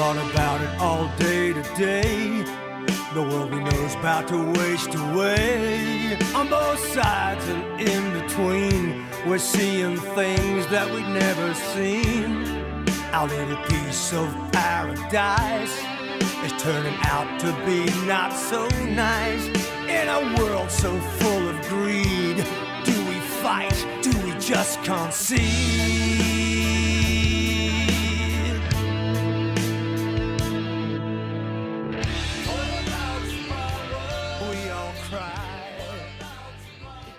thought about it all day today. The world we know's about to waste away. On both sides and in between, we're seeing things that we've never seen. Our little piece of paradise is turning out to be not so nice. In a world so full of greed, do we fight? Do we just concede?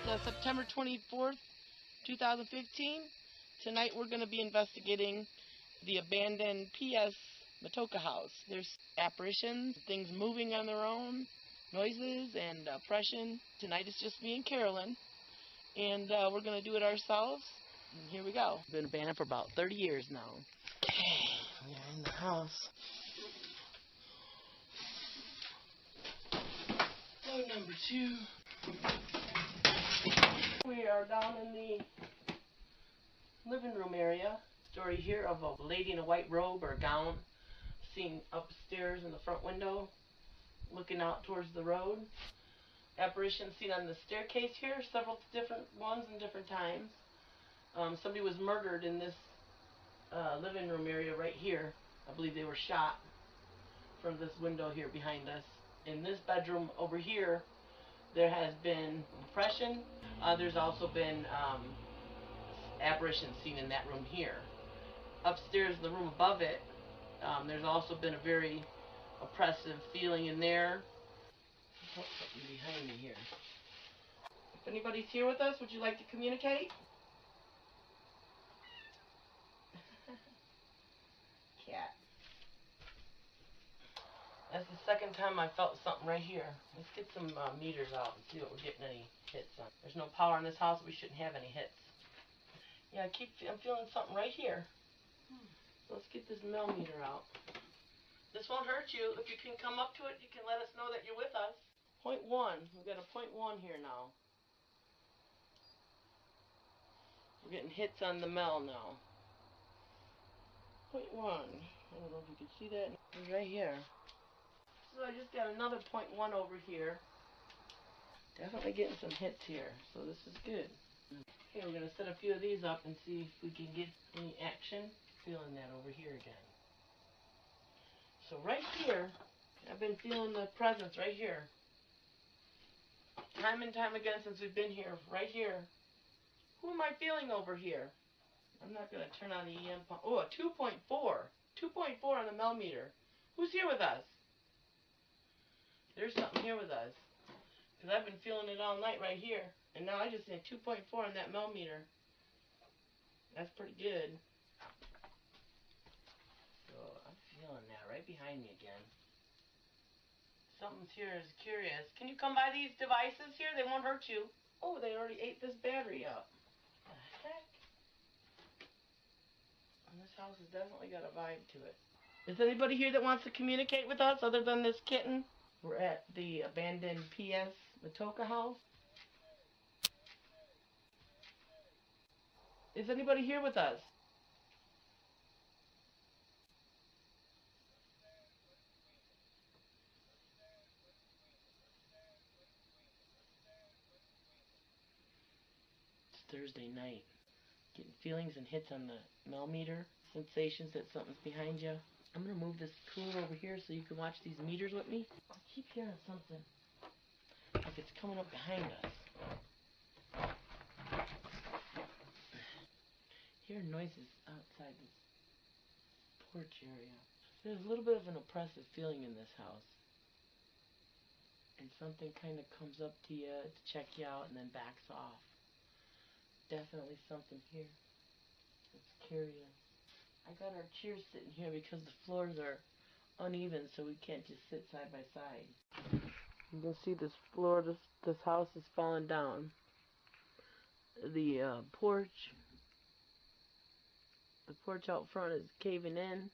It's September 24th, 2015. Tonight we're going to be investigating the abandoned PS Matoaka house. There's apparitions, things moving on their own, noises, and oppression. Tonight it's just me and Carolyn, and we're going to do it ourselves. And here we go. It's been abandoned for about 30 years now. Okay, we're in the house. Floor number 2. We are down in the living room area. Story here of a lady in a white robe or a gown seen upstairs in the front window looking out towards the road. Apparition seen on the staircase here, several different ones in different times. Somebody was murdered in this living room area right here. I believe they were shot from this window here behind us. In this bedroom over here, there has been oppression. There's also been apparitions seen in that room here. Upstairs, the room above it, there's also been a very oppressive feeling in there. There's something behind me here. If anybody's here with us, would you like to communicate? Cat. That's the second time I felt something right here. Let's get some meters out and see what we're getting any hits on. There's no power in this house, we shouldn't have any hits. Yeah, I'm feeling something right here. So let's get this millimeter out. This won't hurt you. If you can come up to it, you can let us know that you're with us. 0.1. We've got a 0.1 here now. We're getting hits on the mel now. 0.1. I don't know if you can see that. It's right here. So I just got another 0.1 over here. Definitely getting some hits here, so this is good. Okay, we're going to set a few of these up and see if we can get any action. Feeling that over here again. So right here, I've been feeling the presence right here. Time and time again since we've been here, right here. Who am I feeling over here? I'm not going to turn on the EM pump. Oh, a 2.4. 2.4 on the millimeter. Who's here with us? There's something here with us. Because I've been feeling it all night right here. And now I just hit 2.4 on that millimeter. That's pretty good. So I'm feeling that right behind me again. Something's here is curious. Can you come by these devices here? They won't hurt you. Oh, they already ate this battery up. What the heck? And this house has definitely got a vibe to it. Is anybody here that wants to communicate with us other than this kitten? We're at the abandoned PS Matoaka house. Is anybody here with us? It's Thursday night. Getting feelings and hits on the millimeter. Sensations that something's behind you. I'm going to move this cooler over here so you can watch these meters with me. I keep hearing something like it's coming up behind us. Hearing noises outside this porch area. There's a little bit of an oppressive feeling in this house. And something kind of comes up to you to check you out and then backs off. Definitely something here. It's curious. I got our chairs sitting here because the floors are uneven, so we can't just sit side by side. You can see this floor, this house is falling down. The porch out front is caving in.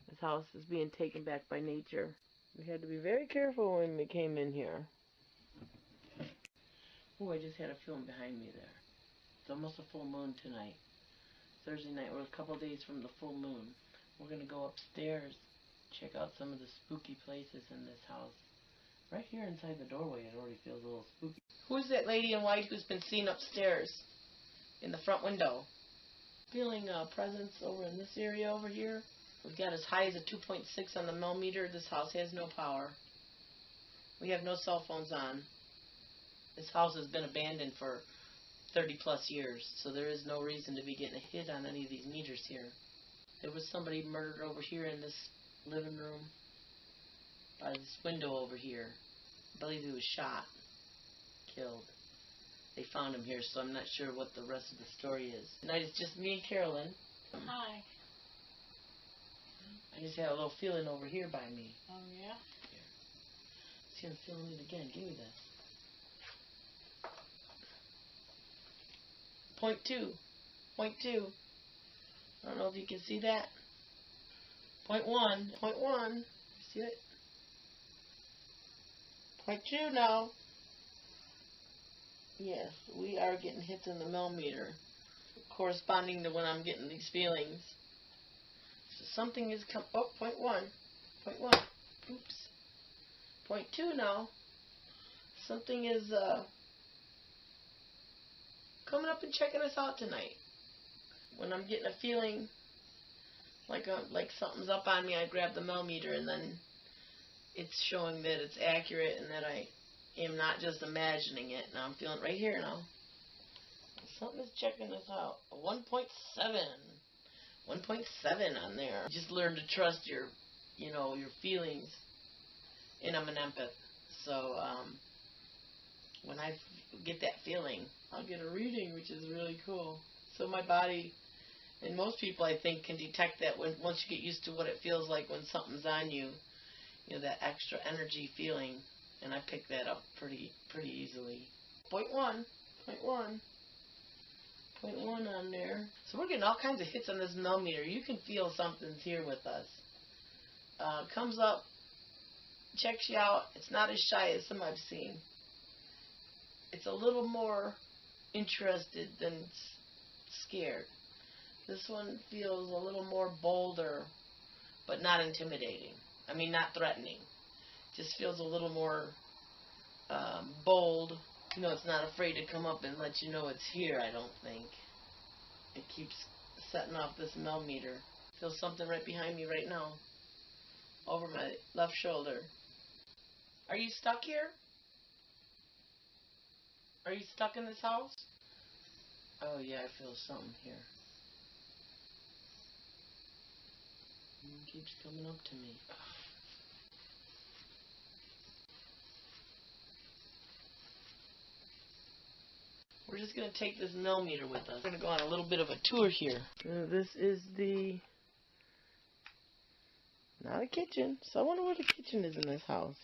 This house is being taken back by nature. We had to be very careful when we came in here. Oh, I just had a feeling behind me there. It's almost a full moon tonight. Thursday night, we're a couple days from the full moon. We're going to go upstairs, check out some of the spooky places in this house. Right here inside the doorway, it already feels a little spooky. Who's that lady in white who's been seen upstairs in the front window? Feeling a presence over in this area over here. We've got as high as a 2.6 on the millimeter. This house has no power. We have no cell phones on. This house has been abandoned for 30 plus years, so there is no reason to be getting a hit on any of these meters here. There was somebody murdered over here in this living room by this window over here. I believe he was shot, killed. They found him here, so I'm not sure what the rest of the story is. Tonight it's just me and Carolyn. Hi. I just had a little feeling over here by me. Oh, yeah? Here. See, I'm feeling it again. Give me this. Point two. Point two. I don't know if you can see that. Point one. Point one. See it? Point two now. Yes, we are getting hits in the millimeter, corresponding to when I'm getting these feelings. So something is oh, point one. Point one. Oops. Point two now. Something is coming up and checking us out tonight. When I'm getting a feeling like something's up on me, I grab the millimeter and then it's showing that it's accurate and that I am not just imagining it. Now I'm feeling it right here now. Something's checking us out. A 1.7. 1.7 on there. Just learn to trust your feelings. And I'm an empath. So when I get that feeling, I'll get a reading, which is really cool. So my body, and most people I think can detect that once you get used to what it feels like when something's on you, that extra energy feeling, and I pick that up pretty easily. Point one on there. So we're getting all kinds of hits on this millimeter. You can feel something's here with us. Comes up, checks you out. It's not as shy as some I've seen. It's a little more interested than scared. This one feels a little more bolder, but not intimidating. I mean, not threatening. Just feels a little more bold. It's not afraid to come up and let you know it's here, I don't think. It keeps setting off this millimeter. Feel something right behind me right now. Over my left shoulder. Are you stuck here? Are you stuck in this house? Oh yeah, I feel something here. It keeps coming up to me. We're just going to take this millimeter with us. We're going to go on a little bit of a tour here. This is not a kitchen. So I wonder where the kitchen is in this house.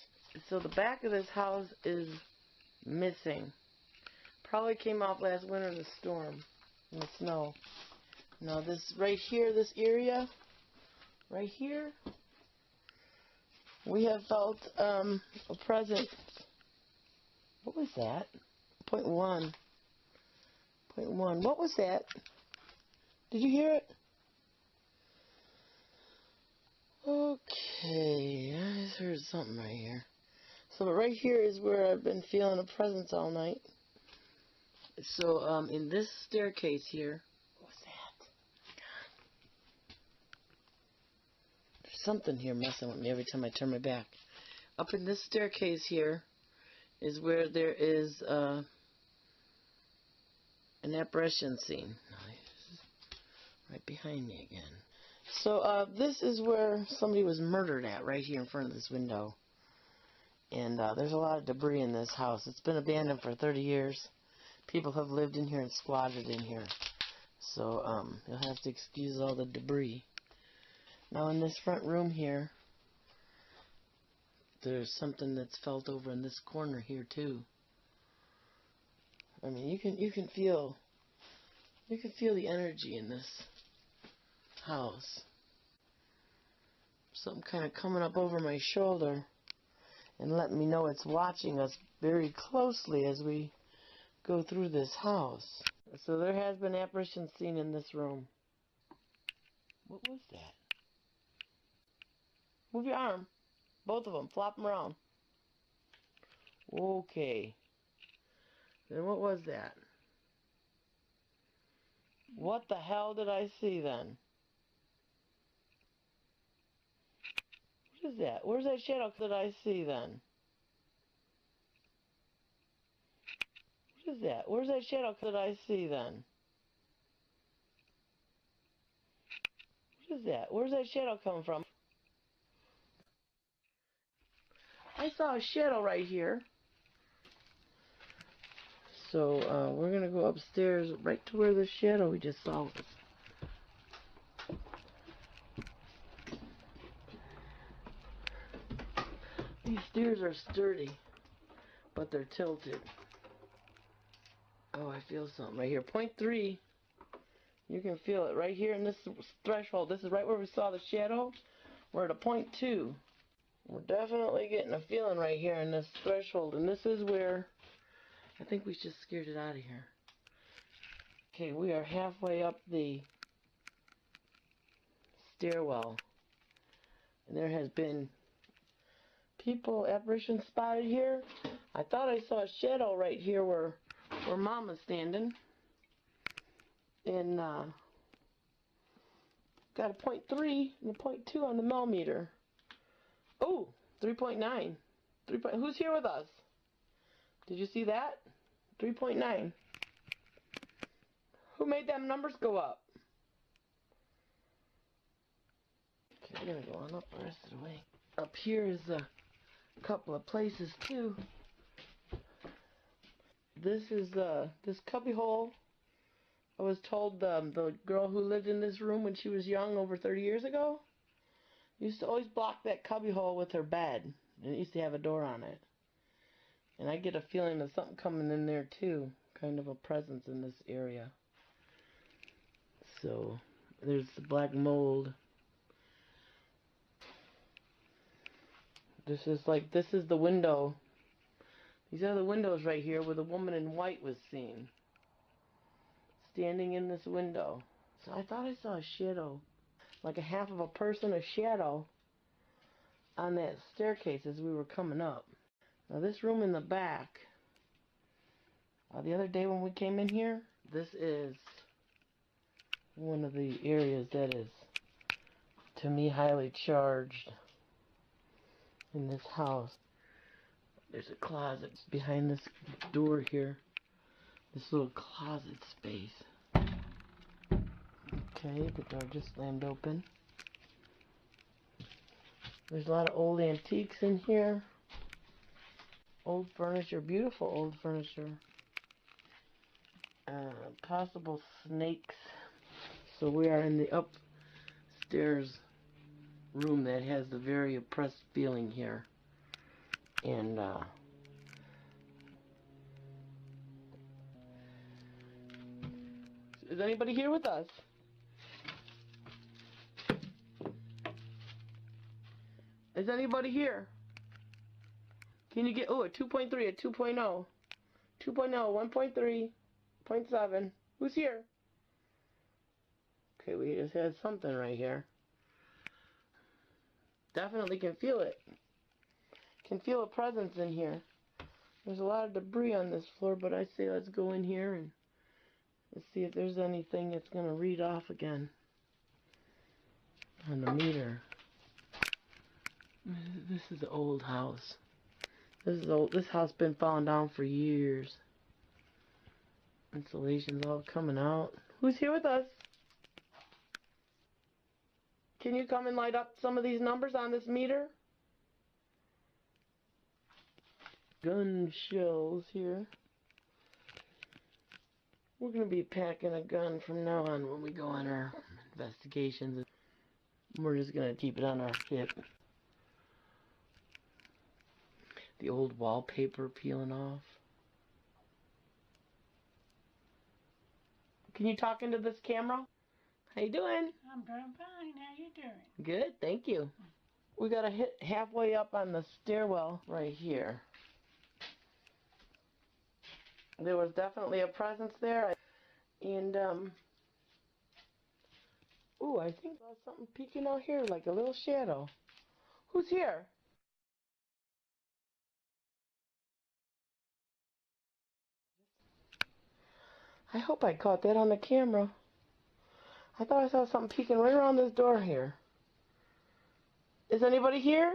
So the back of this house is missing. Probably came off last winter in the storm, in the snow. Now this right here, this area, right here, we have felt a presence. What was that? Point one. What was that? Did you hear it? Okay, I just heard something right here. So right here is where I've been feeling a presence all night. So in this staircase here, what's that? There's something here messing with me every time I turn my back. Up in this staircase here is where there is an apparition scene. Right behind me again. So this is where somebody was murdered at, right here in front of this window. And there's a lot of debris in this house. It's been abandoned for 30 years. People have lived in here and squatted in here. So you'll have to excuse all the debris. Now in this front room here, there's something that's felt over in this corner here too. I mean, you can feel the energy in this house. Something kind of coming up over my shoulder and letting me know it's watching us very closely as we go through this house. So there has been apparitions seen in this room. What was that? Move your arm. Both of them. Flop them around. Okay. Then what was that? What the hell did I see then? What is that? Where's that shadow that I see then? What is that? Where's that shadow that I see then? What is that? Where's that shadow coming from? I saw a shadow right here. So we're going to go upstairs right to where the shadow we just saw was. These stairs are sturdy, but they're tilted. Oh, I feel something right here. 0.3. You can feel it right here in this threshold. This is right where we saw the shadow. We're at a 0.2. We're definitely getting a feeling right here in this threshold. And this is where I think we just scared it out of here. Okay, we are halfway up the stairwell. And there has been people, apparitions spotted here. I thought I saw a shadow right here where Mama's standing. And got a 0.3 and a 0.2 on the millimeter. Oh, 3.9. Who's here with us? Did you see that? 3.9. Who made them numbers go up? Okay, we're gonna go on up the rest of the way. Up here is a couple of places too. This is this cubby hole. I was told the girl who lived in this room when she was young, over 30 years ago, used to always block that cubby hole with her bed. And it used to have a door on it. And I get a feeling of something coming in there too. Kind of a presence in this area. So, there's the black mold. This is the window. These are the windows right here where the woman in white was seen. Standing in this window. So I thought I saw a shadow. Like a half of a person, a shadow, on that staircase as we were coming up. Now this room in the back, the other day when we came in here, this is one of the areas that is, to me, highly charged in this house. There's a closet behind this door here. This little closet space. Okay, the door just slammed open. There's a lot of old antiques in here. Old furniture, beautiful old furniture. Possible snakes. So we are in the upstairs room that has the very oppressed feeling here. And is anybody here with us? Is anybody here? Can you get, a 2.3, a 2.0, 2.0, 1.3, 0.7. Who's here? Okay, we just had something right here. Definitely can feel it. Can feel a presence in here. There's a lot of debris on this floor, but I say let's go in here and let's see if there's anything that's going to read off again on the meter. This is an old house. This is old. This house been falling down for years. Insulation's all coming out. Who's here with us? Can you come and light up some of these numbers on this meter? Gun shells here. We're going to be packing a gun from now on when we go on our investigations. We're just going to keep it on our hip. The old wallpaper peeling off. Can you talk into this camera? How you doing? I'm doing fine. How you doing? Good, thank you. We got to hit halfway up on the stairwell right here. There was definitely a presence there. And, ooh, I think I saw something peeking out here like a little shadow. Who's here? I hope I caught that on the camera. I thought I saw something peeking right around this door here. Is anybody here?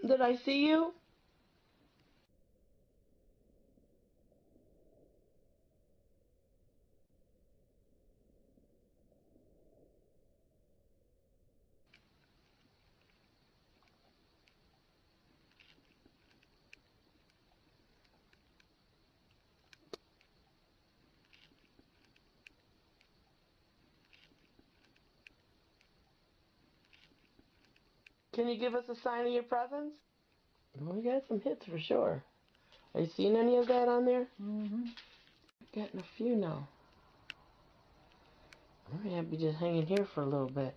Did I see you? Can you give us a sign of your presence? Well, we got some hits for sure. Are you seeing any of that on there? Mm-hmm. Getting a few now. I'm gonna be just hanging here for a little bit.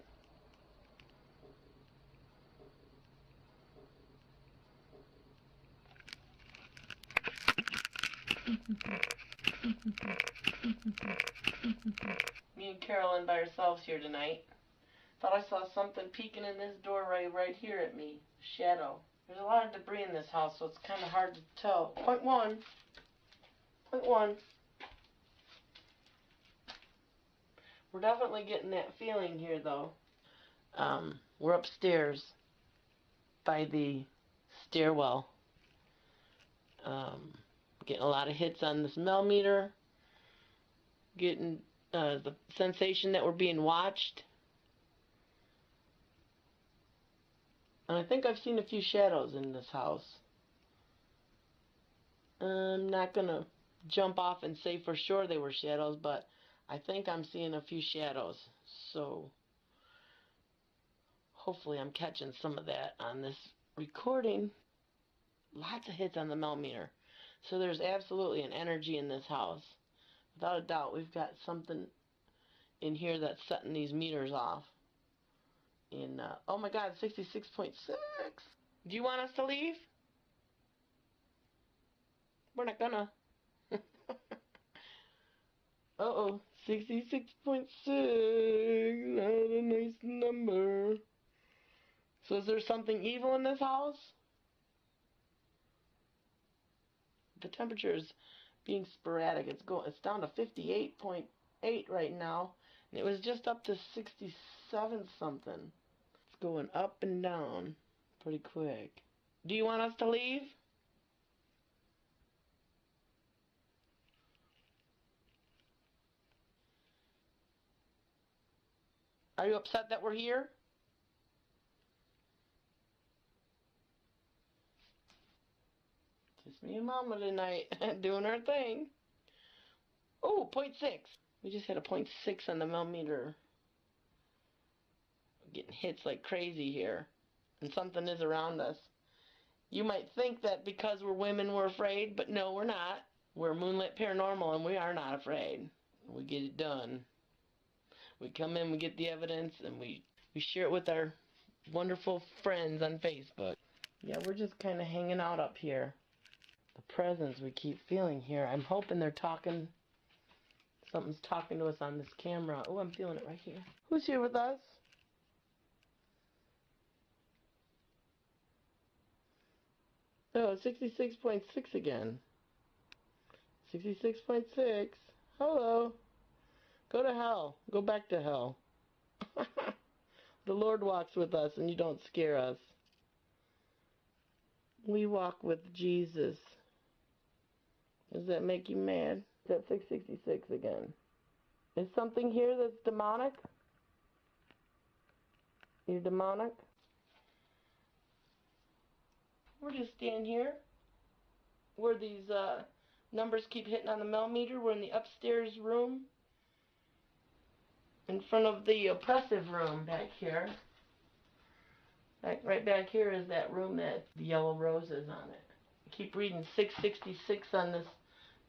Me and Carolyn by ourselves here tonight. Thought I saw something peeking in this doorway right here at me. Shadow. There's a lot of debris in this house, so it's kind of hard to tell. Point one. We're definitely getting that feeling here, though. We're upstairs by the stairwell. Getting a lot of hits on the smell meter. Getting the sensation that we're being watched. And I think I've seen a few shadows in this house. I'm not gonna jump off and say for sure they were shadows, but I think I'm seeing a few shadows. So hopefully I'm catching some of that on this recording. Lots of hits on the millimeter. So there's absolutely an energy in this house. Without a doubt, we've got something in here that's setting these meters off. Oh my God, 66.6. Do you want us to leave? We're not gonna. Uh-oh, 66.6. Not a nice number. So is there something evil in this house? The temperature is being sporadic. It's down to 58.8 right now. And it was just up to 67 something. It's going up and down pretty quick. Do you want us to leave? Are you upset that we're here? Just me and Mama tonight doing our thing. Oh, 0.6. We just had a 0.6 on the millimeter. We're getting hits like crazy here. And something is around us. You might think that because we're women we're afraid, but no, we're not. We're Moonlit Paranormal and we are not afraid. We get it done. We come in, we get the evidence, and we share it with our wonderful friends on Facebook. Yeah, we're just kind of hanging out up here. The presence we keep feeling here. I'm hoping they're talking. Something's talking to us on this camera. Oh, I'm feeling it right here. Who's here with us? Oh, 66.6 again. 66.6. Hello. Go to hell. Go back to hell. The Lord walks with us and you don't scare us. We walk with Jesus. Does that make you mad? It's at 666 again. Is something here that's demonic? You're demonic? We're just standing here where these numbers keep hitting on the millimeter. We're in the upstairs room in front of the oppressive room back here. Right back here is that room that the yellow roses on it. I keep reading 666 on this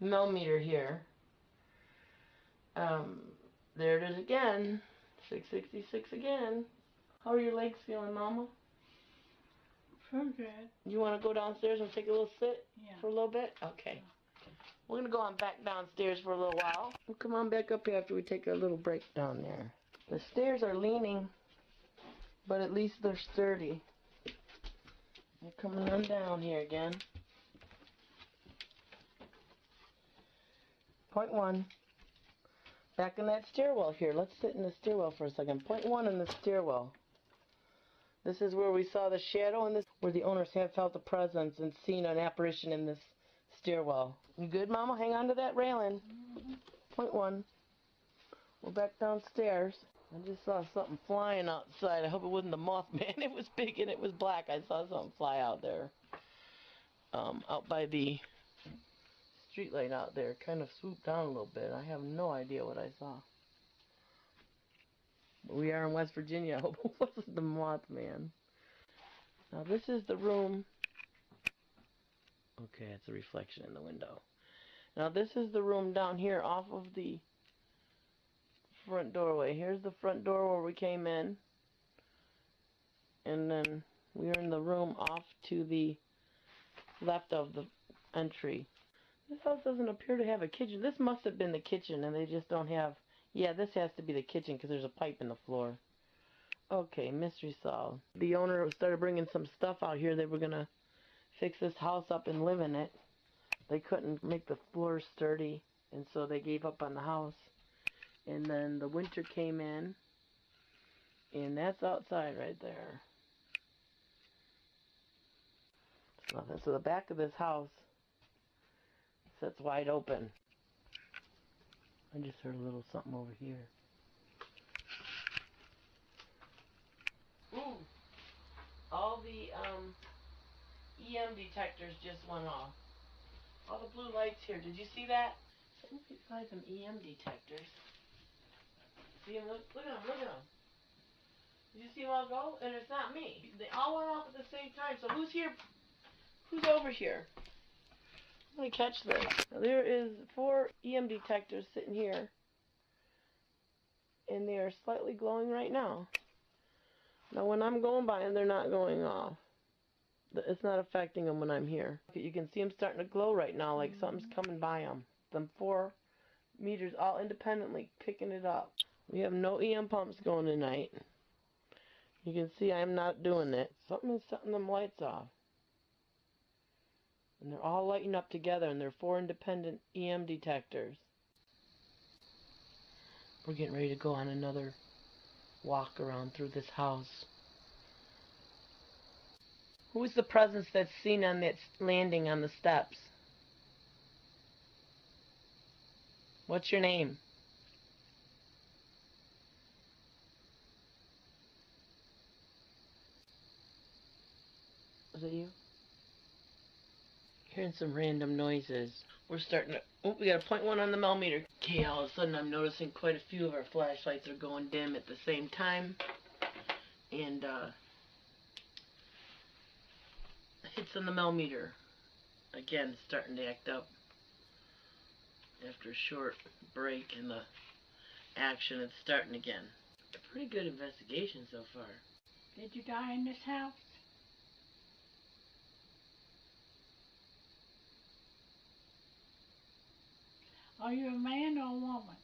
millimeter here. There it is again. 666 again. How are your legs feeling, Mama? Feel good. You want to go downstairs and take a little sit Yeah. for a little bit? Okay. We're going to go on back downstairs for a little while. We'll come on back up here after we take a little break down there. The stairs are leaning, but at least they're sturdy. We're coming on down here again. Point 1. Back in that stairwell here. Let's sit in the stairwell for a second. Point 1 in the stairwell. This is where we saw the shadow, and this where the owners have felt a presence and seen an apparition in this stairwell. You good, Mama? Hang on to that railing. Point 1. We're back downstairs. I just saw something flying outside. I hope it wasn't the Mothman. It was big and it was black. I saw something fly out there. Out by the street light out there. Kind of swooped down a little bit. I have no idea what I saw. But we are in West Virginia. I hope it wasn't the Mothman. Now this is the room. Okay, it's a reflection in the window. Now this is the room down here off of the front doorway. Here's the front door where we came in. And then we are in the room off to the left of the entry. This house doesn't appear to have a kitchen. This must have been the kitchen and they just don't have... Yeah, this has to be the kitchen because there's a pipe in the floor. Okay, mystery solved. The owner started bringing some stuff out here. They were going to fix this house up and live in it. They couldn't make the floor sturdy, and so they gave up on the house. And then the winter came in, and that's outside right there. It's nothing. So the back of this house sits wide open. I just heard a little something over here. Ooh. All the EM detectors just went off. All the blue lights here. Did you see that? Somebody find some EM detectors. See them? Look at them. Look at them. Did you see them all go? And it's not me. They all went off at the same time. So who's here? Who's over here? Let me catch this. Now, there is 4 EM detectors sitting here. And they are slightly glowing right now. Now when I'm going by them, they're not going off. It's not affecting them when I'm here. You can see them starting to glow right now like something's coming by them. Them 4 meters all independently picking it up. We have no EM pumps going tonight. You can see I'm not doing it. Something is setting them lights off. And they're all lighting up together, and they're 4 independent EM detectors. We're getting ready to go on another walk around through this house. Who is the presence that's seen on that landing on the steps? What's your name? Is it you? Hearing some random noises. We're starting to... Oh, we got a .1 on the millimeter. Okay, all of a sudden I'm noticing quite a few of our flashlights are going dim at the same time. And, hits on the millimeter. Again, starting to act up. After a short break in the action, it's starting again. A pretty good investigation so far. Did you die in this house? Are you a man or a woman?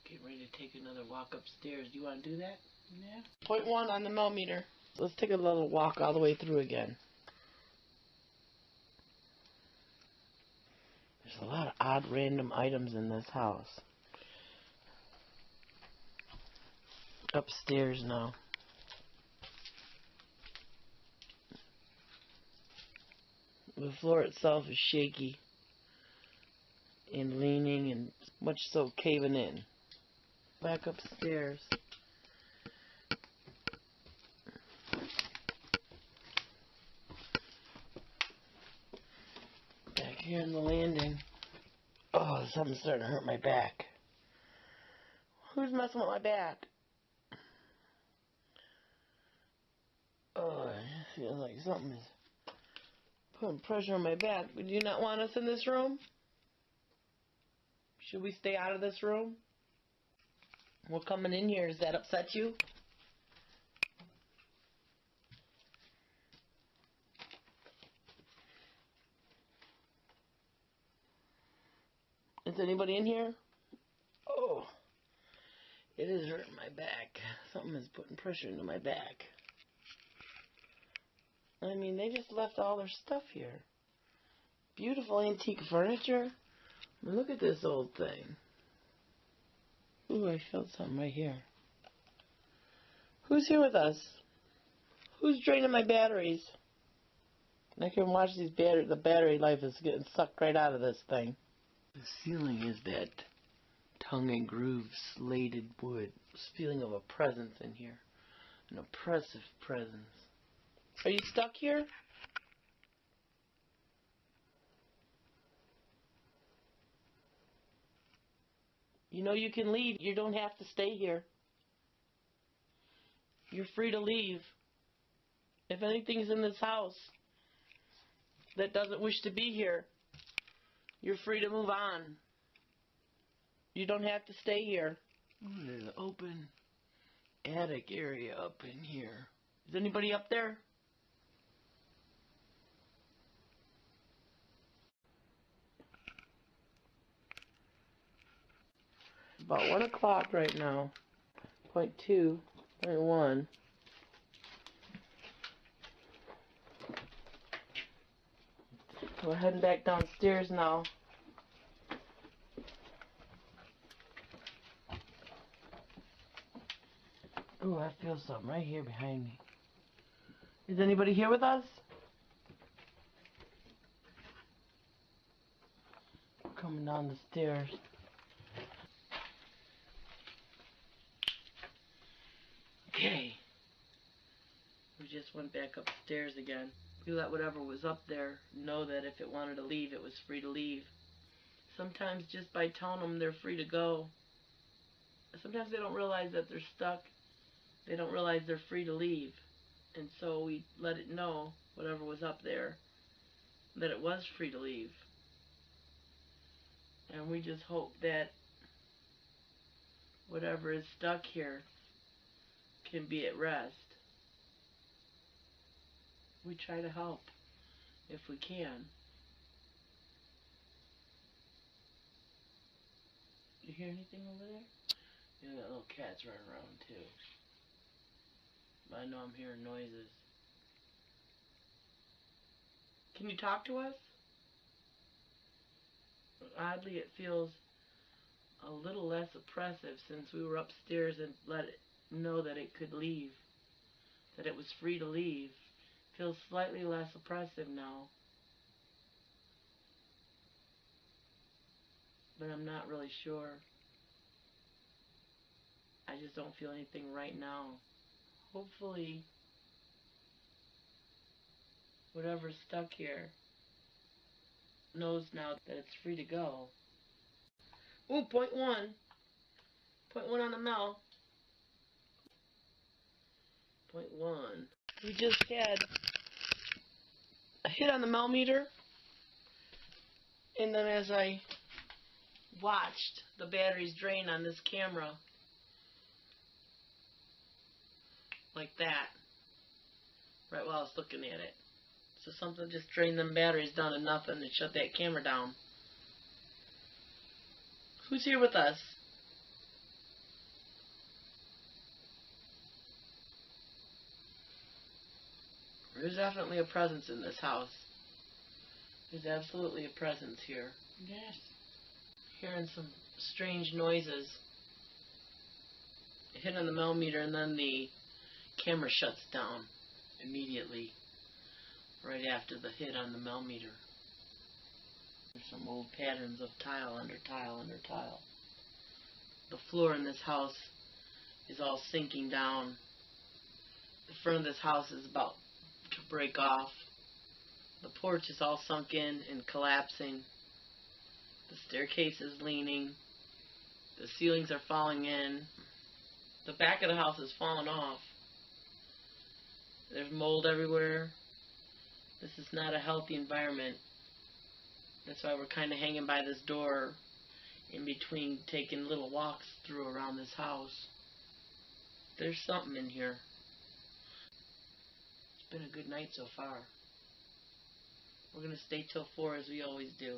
Getting ready to take another walk upstairs. Do you want to do that? Yeah. .1 on the millimeter. So let's take a little walk all the way through again. There's a lot of odd random items in this house. Upstairs now. The floor itself is shaky and leaning and much so caving in. Back upstairs. Back here on the landing. Oh, something's starting to hurt my back. Who's messing with my back? Oh, it feels like something is putting pressure on my back. Would you not want us in this room? Should we stay out of this room? We're coming in here. Does that upset you? Is anybody in here? Oh, it is hurting my back. Something is putting pressure into my back. I mean, they just left all their stuff here. Beautiful antique furniture. I mean, look at this old thing. Ooh, I felt something right here. Who's here with us? Who's draining my batteries? I can watch these the battery life is getting sucked right out of this thing. The ceiling is that tongue and groove slated wood. This feeling of a presence in here. An oppressive presence. Are you stuck here? You know you can leave. You don't have to stay here. You're free to leave. If anything's in this house that doesn't wish to be here, you're free to move on. You don't have to stay here. Ooh, there's an open attic area up in here. Is anybody up there? It's about 1 o'clock right now. 0.2, 0.1. We're heading back downstairs now. Ooh, I feel something right here behind me. Is anybody here with us? We're coming down the stairs. Okay. We just went back upstairs again. We let whatever was up there know that if it wanted to leave, it was free to leave. Sometimes just by telling them they're free to go, sometimes they don't realize that they're stuck. They don't realize they're free to leave. And so we let it know, whatever was up there, that it was free to leave. And we just hope that whatever is stuck here can be at rest. We try to help if we can. You hear anything over there? Yeah, that little cat's running around too. But I know I'm hearing noises. Can you talk to us? Oddly, it feels a little less oppressive since we were upstairs and let it know that it could leave. That it was free to leave. Feels slightly less oppressive now. But I'm not really sure. I just don't feel anything right now. Hopefully, whatever's stuck here knows now that it's free to go. Ooh, 0.1. 0.1 on the mel. 0.1. We just had a hit on the mel meter, and then as I watched the batteries drain on this camera, like that, right while I was looking at it. So something just drained them batteries down to nothing and shut that camera down. Who's here with us? There's definitely a presence in this house. There's absolutely a presence here. Yes. Hearing some strange noises. Hit on the millimeter and then the camera shuts down immediately right after the hit on the millimeter. There's some old patterns of tile under tile under tile. The floor in this house is all sinking down. The front of this house is about to break off. The porch is all sunk in and collapsing. The staircase is leaning. The ceilings are falling in. The back of the house is falling off. There's mold everywhere. This is not a healthy environment. That's why we're kind of hanging by this door in between taking little walks through around this house. There's something in here. It's been a good night so far. We're going to stay till 4 as we always do.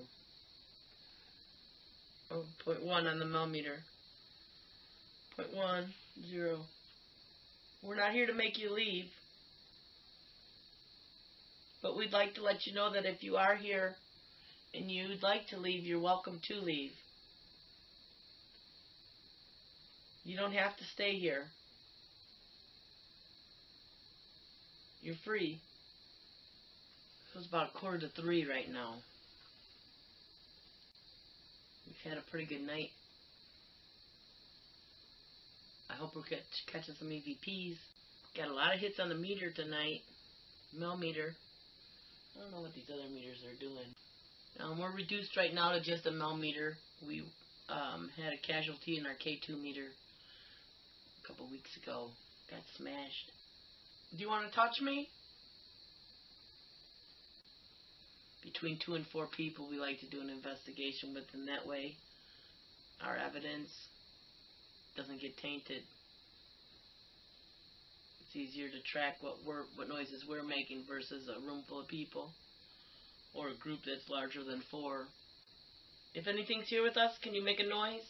Oh, 0.1 on the millimeter. 0.1, 0. We're not here to make you leave. But we'd like to let you know that if you are here and you'd like to leave, you're welcome to leave. You don't have to stay here. You're free. It's about 2:45 right now. We've had a pretty good night. I hope we're catching some EVPs. Got a lot of hits on the meter tonight. Millimeter. I don't know what these other meters are doing. We're reduced right now to just a millimeter. We had a casualty in our K2 meter a couple weeks ago. Got smashed. Do you want to touch me? Between 2 and 4 people we like to do an investigation with, and that way our evidence doesn't get tainted. It's easier to track what noises we're making versus a room full of people or a group that's larger than 4. If anything's here with us, can you make a noise?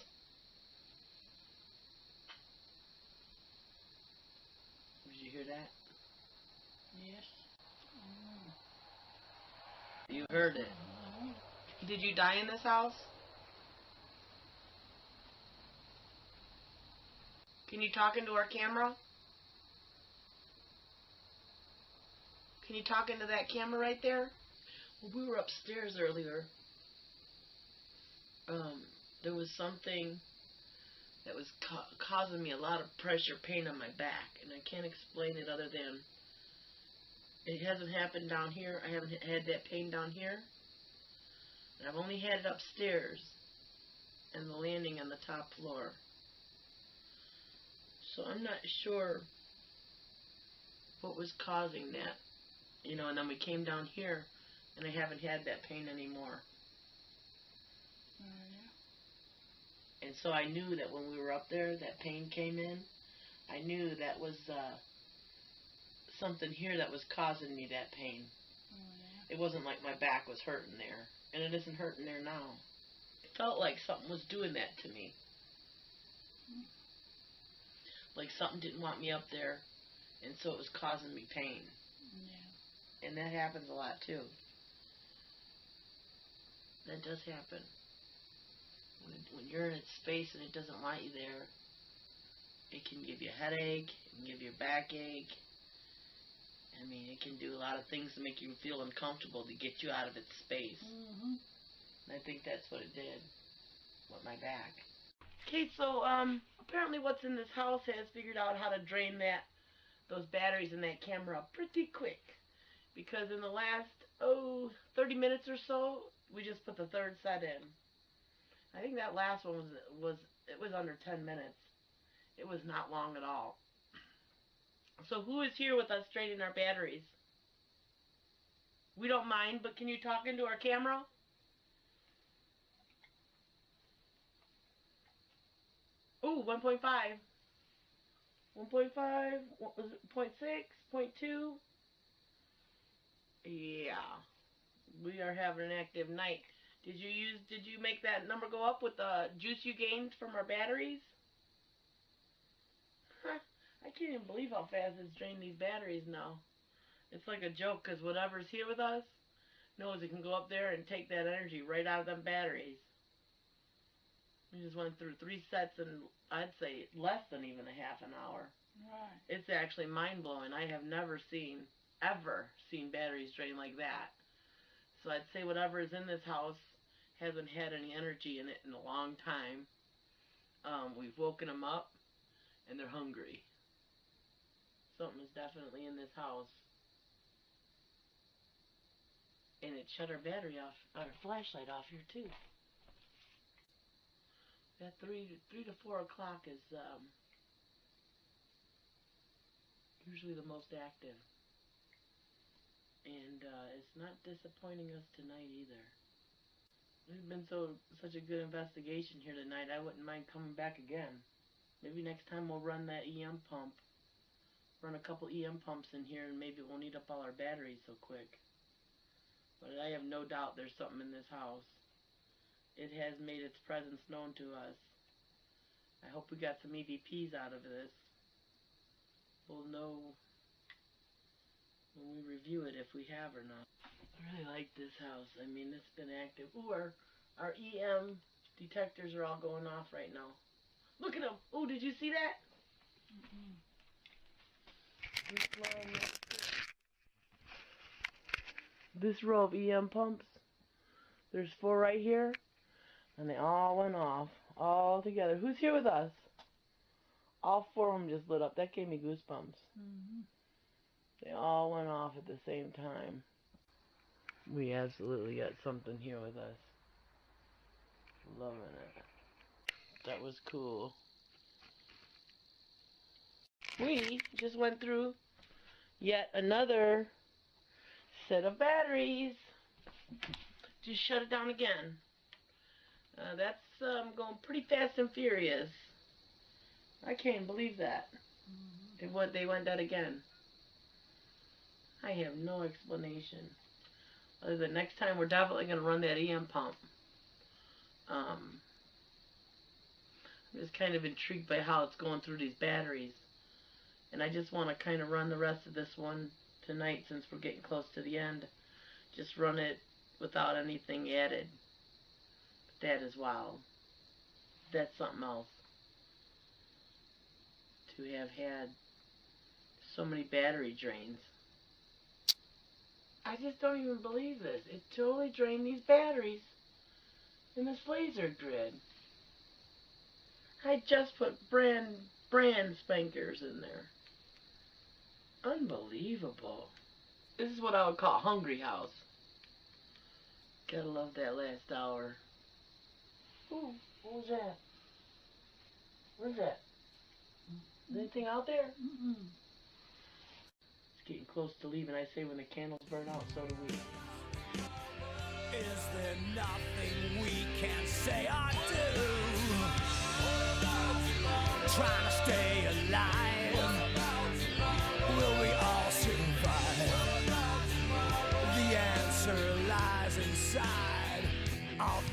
Did you hear that? Yes. You heard it. Did you die in this house? Can you talk into our camera? Can you talk into that camera right there? Well, we were upstairs earlier. There was something that was causing me a lot of pressure, pain on my back, and I can't explain it other than it hasn't happened down here. I haven't had that pain down here. And I've only had it upstairs and the landing on the top floor. So I'm not sure what was causing that. You know, and then we came down here and I haven't had that pain anymore. And so I knew that when we were up there, that pain came in. I knew that was something here that was causing me that pain. It wasn't like my back was hurting there, and it isn't hurting there now. It felt like something was doing that to me. Like something didn't want me up there, and so it was causing me pain. Yeah. And that happens a lot too. That does happen. When you're in its space and it doesn't want you there, it can give you a headache, it can give you a backache. I mean, it can do a lot of things to make you feel uncomfortable to get you out of its space. And I think that's what it did with my back. Okay, so apparently what's in this house has figured out how to drain those batteries in that camera pretty quick. Because in the last, 30 minutes or so, we just put the 3rd set in. I think that last one was under 10 minutes. It was not long at all. So who is here with us draining our batteries? We don't mind, but can you talk into our camera? Ooh, 1.5. 1.5, what was it, 0.6, 0.2? Yeah. We are having an active night. Did you make that number go up with the juice you gained from our batteries? Huh. I can't even believe how fast it's drained these batteries now. It's like a joke, because whatever's here with us knows it can go up there and take that energy right out of them batteries. We just went through 3 sets in, I'd say, less than even a half an hour. Right. It's actually mind-blowing. I have never ever seen batteries drain like that. So I'd say whatever is in this house hasn't had any energy in it in a long time. We've woken them up, and they're hungry. Something is definitely in this house. And it shut our battery off, our flashlight off here too. That 3 to 4 o'clock is usually the most active. And it's not disappointing us tonight either. It's been such a good investigation here tonight. I wouldn't mind coming back again. Maybe next time we'll run that EM pump. Run a couple EM pumps in here, and maybe it won't eat up all our batteries so quick. But I have no doubt there's something in this house. It has made its presence known to us. I hope we got some EVPs out of this. We'll know when we review it if we have or not. I really like this house. I mean, it's been active. Ooh, our EM detectors are all going off right now. Look at them. Ooh, did you see that? This row of EM pumps, there's 4 right here, and they all went off, all together. Who's here with us? All 4 of them just lit up. That gave me goosebumps. They all went off at the same time. We absolutely got something here with us. Loving it. That was cool. We just went through yet another set of batteries. Just shut it down again. That's going pretty fast and furious. I can't believe that. They went dead again. I have no explanation. Other than next time we're definitely going to run that EM pump. I'm just kind of intrigued by how it's going through these batteries. And I just want to kind of run the rest of this one tonight since we're getting close to the end. Just run it without anything added. But that is wild. That's something else. To have had so many battery drains. I just don't even believe this. It totally drained these batteries in this laser grid. I just put brand spankers in there. Unbelievable. This is what I would call a hungry house. Gotta love that last hour. Ooh, what was that? Where's that? Is anything out there? It's getting close to leaving. I say when the candles burn out, so do we. Is there nothing we can say or do? Trying to stay alive. Will we all survive? The answer lies inside of